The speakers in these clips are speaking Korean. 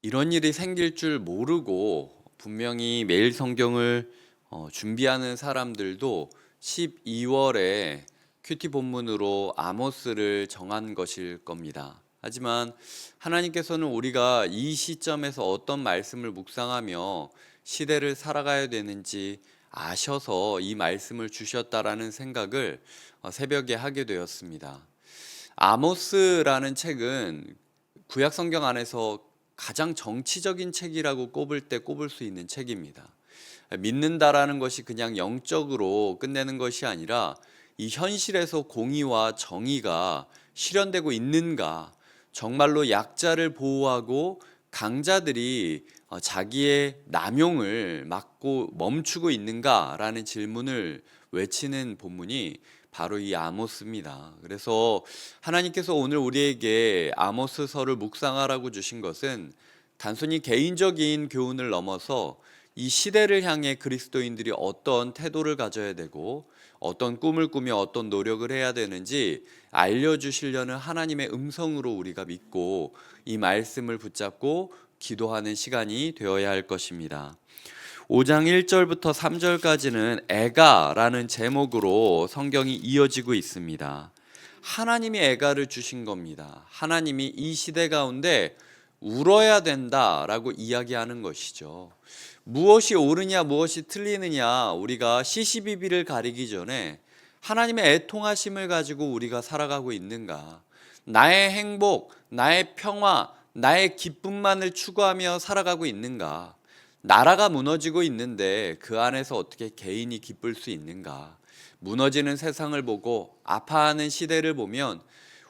이런 일이 생길 줄 모르고 분명히 매일 성경을 준비하는 사람들도 12월에 큐티 본문으로 아모스를 정한 것일 겁니다. 하지만 하나님께서는 우리가 이 시점에서 어떤 말씀을 묵상하며 시대를 살아가야 되는지 아셔서 이 말씀을 주셨다라는 생각을 새벽에 하게 되었습니다. 아모스라는 책은 구약 성경 안에서 가장 정치적인 책이라고 꼽을 때 꼽을 수 있는 책입니다. 믿는다라는 것이 그냥 영적으로 끝내는 것이 아니라 이 현실에서 공의와 정의가 실현되고 있는가, 정말로 약자를 보호하고 강자들이 자기의 남용을 막고 멈추고 있는가라는 질문을 외치는 본문이 바로 이 아모스입니다. 그래서 하나님께서 오늘 우리에게 아모스서를 묵상하라고 주신 것은 단순히 개인적인 교훈을 넘어서 이 시대를 향해 그리스도인들이 어떤 태도를 가져야 되고 어떤 꿈을 꾸며 어떤 노력을 해야 되는지 알려주시려는 하나님의 음성으로 우리가 믿고 이 말씀을 붙잡고 기도하는 시간이 되어야 할 것입니다. 5장 1절부터 3절까지는 애가라는 제목으로 성경이 이어지고 있습니다. 하나님이 애가를 주신 겁니다. 하나님이 이 시대 가운데 울어야 된다라고 이야기하는 것이죠. 무엇이 옳으냐 무엇이 틀리느냐 우리가 시시비비를 가리기 전에 하나님의 애통하심을 가지고 우리가 살아가고 있는가, 나의 행복, 나의 평화, 나의 기쁨만을 추구하며 살아가고 있는가, 나라가 무너지고 있는데 그 안에서 어떻게 개인이 기쁠 수 있는가, 무너지는 세상을 보고 아파하는 시대를 보면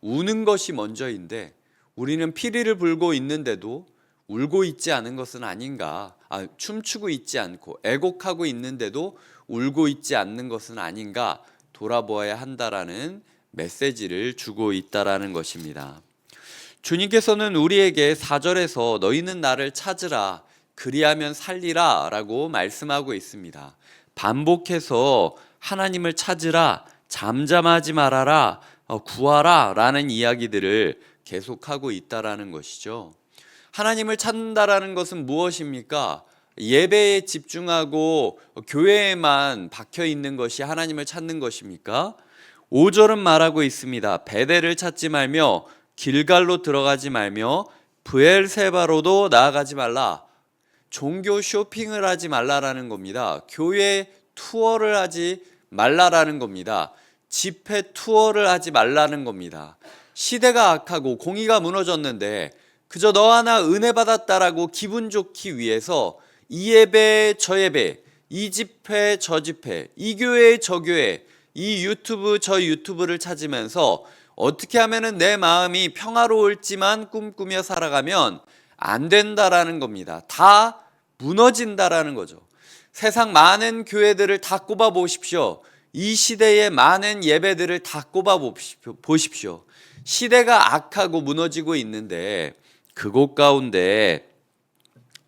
우는 것이 먼저인데 우리는 피리를 불고 있는데도 울고 있지 않은 것은 아닌가, 춤추고 있지 않고 애곡하고 있는데도 울고 있지 않는 것은 아닌가 돌아보아야 한다라는 메시지를 주고 있다라는 것입니다. 주님께서는 우리에게 4절에서 너희는 나를 찾으라 그리하면 살리라 라고 말씀하고 있습니다. 반복해서 하나님을 찾으라, 잠잠하지 말아라, 구하라 라는 이야기들을 계속하고 있다라는 것이죠. 하나님을 찾는다라는 것은 무엇입니까? 예배에 집중하고 교회에만 박혀 있는 것이 하나님을 찾는 것입니까? 5절은 말하고 있습니다. 베델을 찾지 말며 길갈로 들어가지 말며 브엘세바로도 나아가지 말라. 종교 쇼핑을 하지 말라라는 겁니다. 교회 투어를 하지 말라라는 겁니다. 집회 투어를 하지 말라는 겁니다. 시대가 악하고 공의가 무너졌는데 그저 너 하나 은혜 받았다라고 기분 좋기 위해서 이 예배 저 예배, 이 집회 저 집회, 이 교회 저 교회, 이 유튜브 저 유튜브를 찾으면서 어떻게 하면은 내 마음이 평화로울지만 꿈꾸며 살아가면 안 된다라는 겁니다. 다 무너진다라는 거죠. 세상 많은 교회들을 다 꼽아 보십시오. 이 시대의 많은 예배들을 다 꼽아 보십시오. 시대가 악하고 무너지고 있는데 그곳 가운데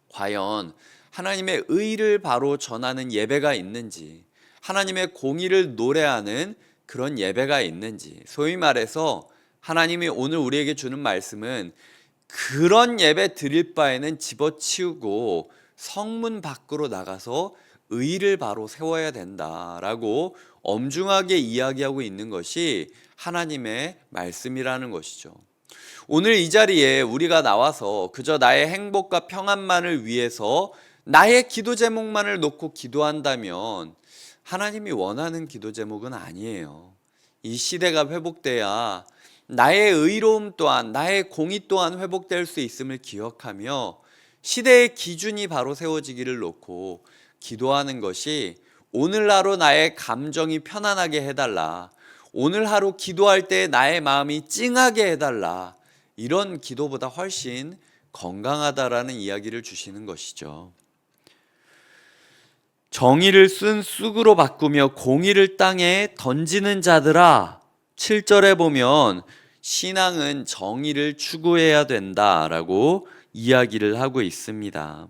과연 하나님의 의를 바로 전하는 예배가 있는지, 하나님의 공의를 노래하는 그런 예배가 있는지, 소위 말해서 하나님이 오늘 우리에게 주는 말씀은 그런 예배 드릴 바에는 집어치우고 성문 밖으로 나가서 의를 바로 세워야 된다라고 엄중하게 이야기하고 있는 것이 하나님의 말씀이라는 것이죠. 오늘 이 자리에 우리가 나와서 그저 나의 행복과 평안만을 위해서 나의 기도 제목만을 놓고 기도한다면 하나님이 원하는 기도 제목은 아니에요. 이 시대가 회복돼야 나의 의로움 또한, 나의 공의 또한 회복될 수 있음을 기억하며 시대의 기준이 바로 세워지기를 놓고 기도하는 것이 오늘 하루 나의 감정이 편안하게 해달라, 오늘 하루 기도할 때 나의 마음이 찡하게 해달라, 이런 기도보다 훨씬 건강하다라는 이야기를 주시는 것이죠. 정의를 쓴 쑥으로 바꾸며 공의를 땅에 던지는 자들아, 7절에 보면 신앙은 정의를 추구해야 된다라고 이야기를 하고 있습니다.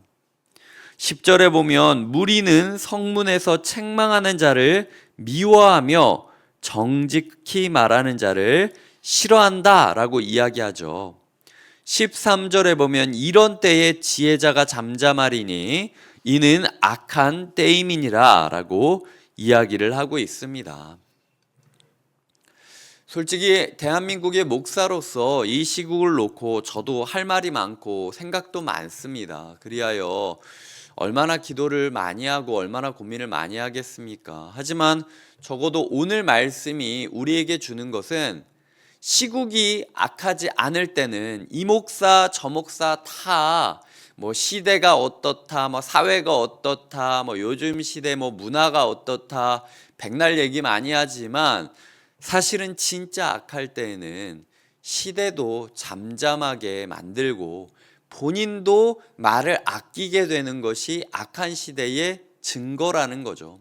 10절에 보면 무리는 성문에서 책망하는 자를 미워하며 정직히 말하는 자를 싫어한다라고 이야기하죠. 13절에 보면 이런 때에 지혜자가 잠잠하리니 이는 악한 때임이니라 라고 이야기를 하고 있습니다. 솔직히 대한민국의 목사로서 이 시국을 놓고 저도 할 말이 많고 생각도 많습니다. 그리하여 얼마나 기도를 많이 하고 얼마나 고민을 많이 하겠습니까? 하지만 적어도 오늘 말씀이 우리에게 주는 것은 시국이 악하지 않을 때는 이 목사 저 목사 다 뭐 시대가 어떻다, 뭐 사회가 어떻다, 뭐 요즘 시대 뭐 문화가 어떻다 백날 얘기 많이 하지만 사실은 진짜 악할 때에는 시대도 잠잠하게 만들고 본인도 말을 아끼게 되는 것이 악한 시대의 증거라는 거죠.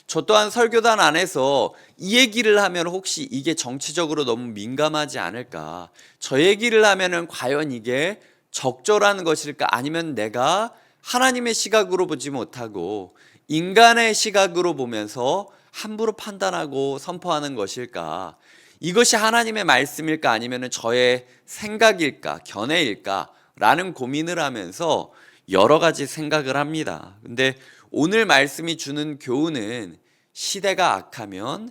저 또한 설교단 안에서 이 얘기를 하면 혹시 이게 정치적으로 너무 민감하지 않을까? 저 얘기를 하면은 과연 이게 적절한 것일까? 아니면 내가 하나님의 시각으로 보지 못하고 인간의 시각으로 보면서 함부로 판단하고 선포하는 것일까? 이것이 하나님의 말씀일까? 아니면 저의 생각일까? 견해일까? 라는 고민을 하면서 여러 가지 생각을 합니다. 근데 오늘 말씀이 주는 교훈은 시대가 악하면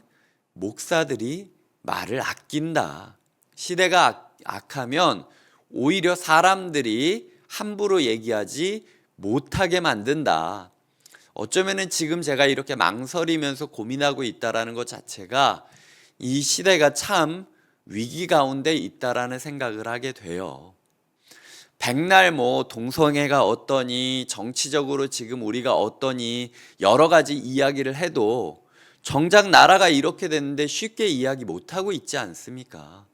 목사들이 말을 아낀다. 시대가 악하면 오히려 사람들이 함부로 얘기하지 못하게 만든다. 어쩌면은 지금 제가 이렇게 망설이면서 고민하고 있다라는 것 자체가 이 시대가 참 위기 가운데 있다라는 생각을 하게 돼요. 백날 뭐 동성애가 어떠니 정치적으로 지금 우리가 어떠니 여러 가지 이야기를 해도 정작 나라가 이렇게 됐는데 쉽게 이야기 못하고 있지 않습니까?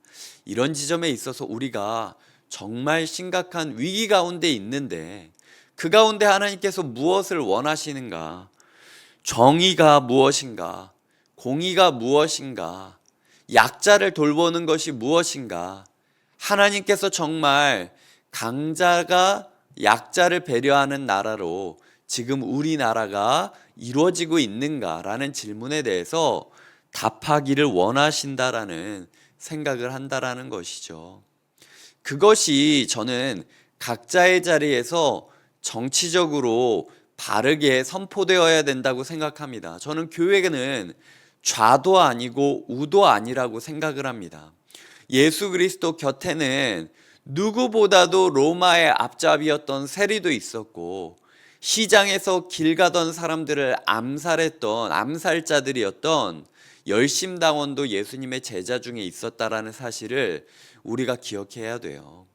이런 지점에 있어서 우리가 정말 심각한 위기 가운데 있는데 그 가운데 하나님께서 무엇을 원하시는가? 정의가 무엇인가? 공의가 무엇인가? 약자를 돌보는 것이 무엇인가? 하나님께서 정말 강자가 약자를 배려하는 나라로 지금 우리나라가 이루어지고 있는가라는 질문에 대해서 답하기를 원하신다라는 생각을 한다라는 것이죠. 그것이 저는 각자의 자리에서 정치적으로 바르게 선포되어야 된다고 생각합니다. 저는 교회는 좌도 아니고 우도 아니라고 생각을 합니다. 예수 그리스도 곁에는 누구보다도 로마의 앞잡이였던 세리도 있었고 시장에서 길 가던 사람들을 암살했던 암살자들이었던 열심당원도 예수님의 제자 중에 있었다라는 사실을 우리가 기억해야 돼요.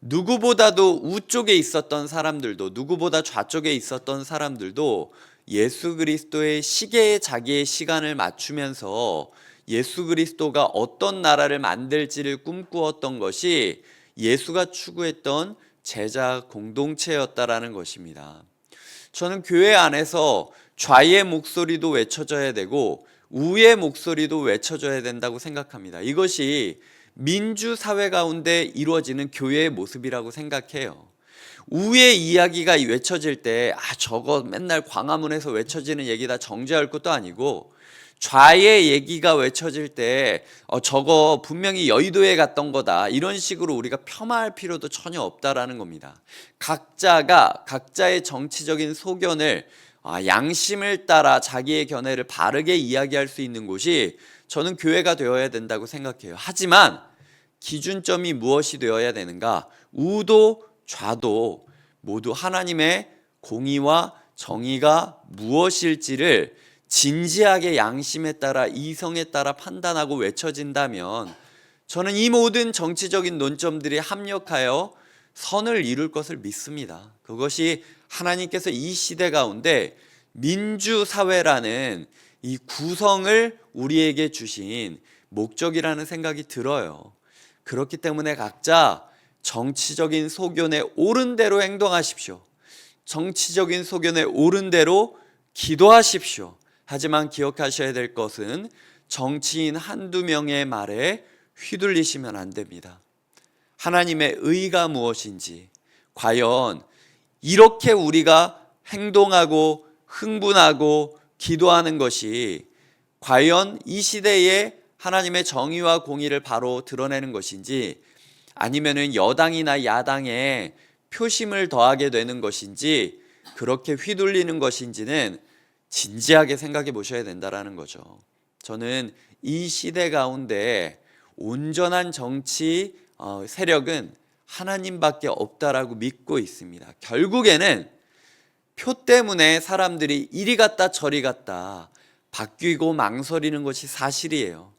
누구보다도 우쪽에 있었던 사람들도 누구보다 좌쪽에 있었던 사람들도 예수 그리스도의 시계에 자기의 시간을 맞추면서 예수 그리스도가 어떤 나라를 만들지를 꿈꾸었던 것이 예수가 추구했던 제자 공동체였다라는 것입니다. 저는 교회 안에서 좌의 목소리도 외쳐져야 되고 우의 목소리도 외쳐져야 된다고 생각합니다. 이것이 민주사회 가운데 이루어지는 교회의 모습이라고 생각해요. 우의 이야기가 외쳐질 때 저거 맨날 광화문에서 외쳐지는 얘기다 정죄할 것도 아니고 좌의 얘기가 외쳐질 때 저거 분명히 여의도에 갔던 거다 이런 식으로 우리가 폄하할 필요도 전혀 없다라는 겁니다. 각자가 각자의 정치적인 소견을 양심을 따라 자기의 견해를 바르게 이야기할 수 있는 곳이 저는 교회가 되어야 된다고 생각해요. 하지만 기준점이 무엇이 되어야 되는가? 우도 좌도 모두 하나님의 공의와 정의가 무엇일지를 진지하게 양심에 따라 이성에 따라 판단하고 외쳐진다면 저는 이 모든 정치적인 논점들이 합력하여 선을 이룰 것을 믿습니다. 그것이 하나님께서 이 시대 가운데 민주사회라는 이 구성을 우리에게 주신 목적이라는 생각이 들어요. 그렇기 때문에 각자 정치적인 소견에 옳은 대로 행동하십시오. 정치적인 소견에 옳은 대로 기도하십시오. 하지만 기억하셔야 될 것은 정치인 한두 명의 말에 휘둘리시면 안 됩니다. 하나님의 의가 무엇인지, 과연 이렇게 우리가 행동하고 흥분하고 기도하는 것이 과연 이 시대에 하나님의 정의와 공의를 바로 드러내는 것인지 아니면은 여당이나 야당에 표심을 더하게 되는 것인지 그렇게 휘둘리는 것인지는 진지하게 생각해 보셔야 된다라는 거죠. 저는 이 시대 가운데 온전한 정치 세력은 하나님밖에 없다라고 믿고 있습니다. 결국에는 표 때문에 사람들이 이리 갔다 저리 갔다 바뀌고 망설이는 것이 사실이에요.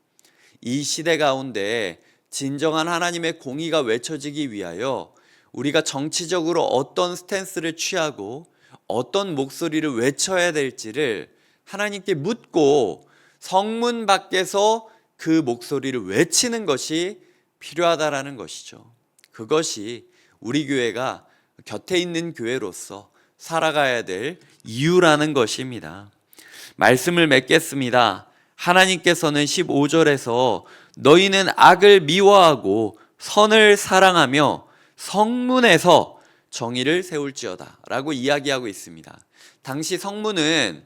이 시대 가운데 진정한 하나님의 공의가 외쳐지기 위하여 우리가 정치적으로 어떤 스탠스를 취하고 어떤 목소리를 외쳐야 될지를 하나님께 묻고 성문 밖에서 그 목소리를 외치는 것이 필요하다라는 것이죠. 그것이 우리 교회가 곁에 있는 교회로서 살아가야 될 이유라는 것입니다. 말씀을 맺겠습니다. 하나님께서는 15절에서 너희는 악을 미워하고 선을 사랑하며 성문에서 정의를 세울지어다 라고 이야기하고 있습니다. 당시 성문은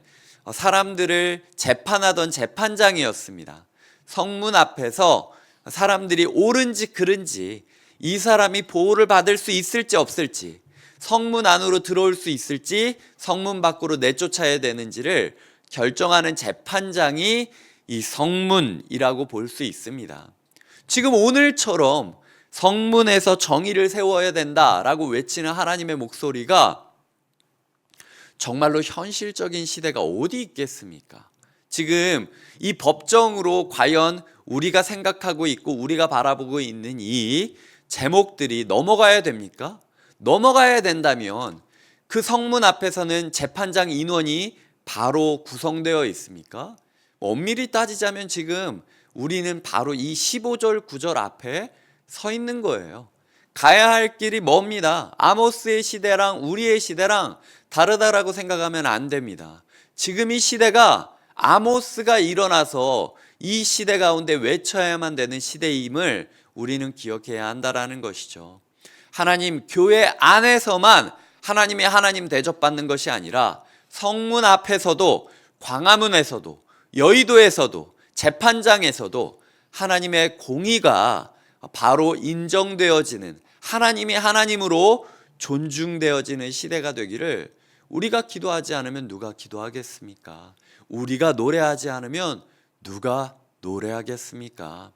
사람들을 재판하던 재판장이었습니다. 성문 앞에서 사람들이 옳은지 그른지, 이 사람이 보호를 받을 수 있을지 없을지, 성문 안으로 들어올 수 있을지 성문 밖으로 내쫓아야 되는지를 결정하는 재판장이 이 성문이라고 볼 수 있습니다. 지금 오늘처럼 성문에서 정의를 세워야 된다라고 외치는 하나님의 목소리가 정말로 현실적인 시대가 어디 있겠습니까? 지금 이 법정으로 과연 우리가 생각하고 있고 우리가 바라보고 있는 이 제목들이 넘어가야 됩니까? 넘어가야 된다면 그 성문 앞에서는 재판장 인원이 바로 구성되어 있습니까? 엄밀히 따지자면 지금 우리는 바로 이 15절 9절 앞에 서 있는 거예요. 가야 할 길이 멉니다. 아모스의 시대랑 우리의 시대랑 다르다라고 생각하면 안 됩니다. 지금 이 시대가 아모스가 일어나서 이 시대 가운데 외쳐야만 되는 시대임을 우리는 기억해야 한다라는 것이죠. 하나님, 교회 안에서만 하나님의 하나님 대접받는 것이 아니라 성문 앞에서도, 광화문에서도, 여의도에서도, 재판장에서도 하나님의 공의가 바로 인정되어지는, 하나님이 하나님으로 존중되어지는 시대가 되기를 우리가 기도하지 않으면 누가 기도하겠습니까? 우리가 노래하지 않으면 누가 노래하겠습니까?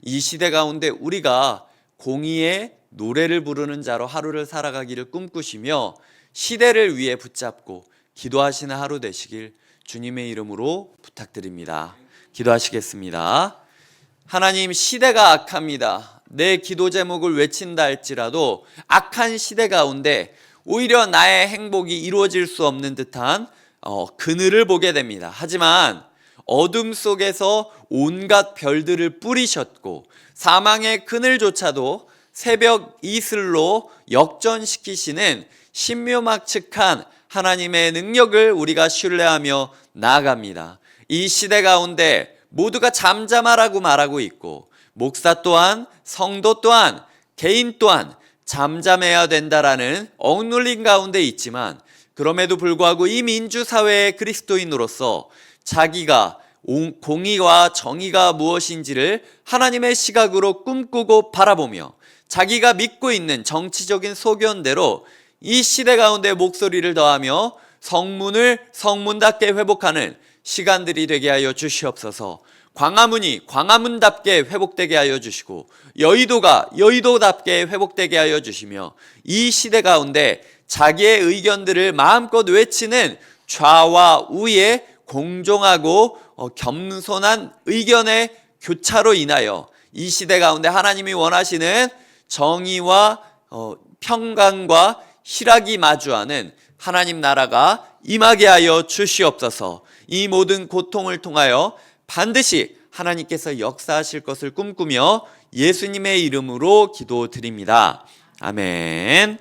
이 시대 가운데 우리가 공의의 노래를 부르는 자로 하루를 살아가기를 꿈꾸시며 시대를 위해 붙잡고 기도하시는 하루 되시길 주님의 이름으로 부탁드립니다. 기도하시겠습니다. 하나님, 시대가 악합니다. 내 기도 제목을 외친다 할지라도 악한 시대 가운데 오히려 나의 행복이 이루어질 수 없는 듯한 그늘을 보게 됩니다. 하지만 어둠 속에서 온갖 별들을 뿌리셨고 사망의 그늘조차도 새벽 이슬로 역전시키시는 신묘막측한 하나님의 능력을 우리가 신뢰하며 나아갑니다. 이 시대 가운데 모두가 잠잠하라고 말하고 있고 목사 또한, 성도 또한, 개인 또한 잠잠해야 된다라는 억눌림 가운데 있지만 그럼에도 불구하고 이 민주사회의 그리스도인으로서 자기가 공의와 정의가 무엇인지를 하나님의 시각으로 꿈꾸고 바라보며 자기가 믿고 있는 정치적인 소견대로 이 시대 가운데 목소리를 더하며 성문을 성문답게 회복하는 시간들이 되게 하여 주시옵소서. 광화문이 광화문답게 회복되게 하여 주시고 여의도가 여의도답게 회복되게 하여 주시며 이 시대 가운데 자기의 의견들을 마음껏 외치는 좌와 우의 공정하고 겸손한 의견의 교차로 인하여 이 시대 가운데 하나님이 원하시는 정의와 평강과 희락이 마주하는 하나님 나라가 임하게 하여 주시옵소서. 이 모든 고통을 통하여 반드시 하나님께서 역사하실 것을 꿈꾸며 예수님의 이름으로 기도드립니다. 아멘.